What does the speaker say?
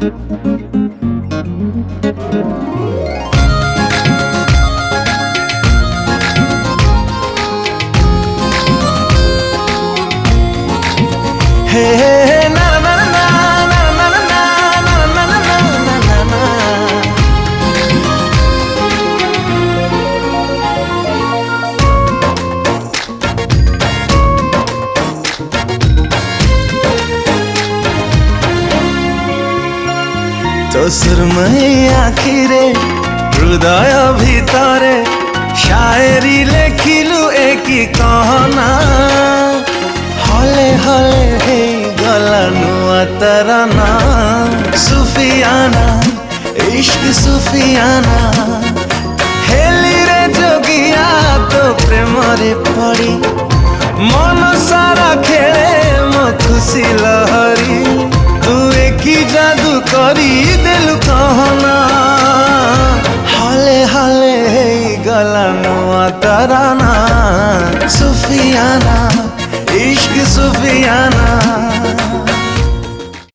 हे ना ना ना ना ना ना ना ना ना ना ना ना। तो सुरमई आखिरे हृदय भितरे शायरी लेखिलु एकी कहना हले हले हे गला नुआ तराना सुफियाना इश्क सुफियाना हेली रे जोगिया तो प्रेम रे पड़ी मन सारा खेले मो खुशी लहरी तू एकी जादू करी देलु कहना हले हले हे गला नुआ तराना सुफियाना इश्क सुफियाना।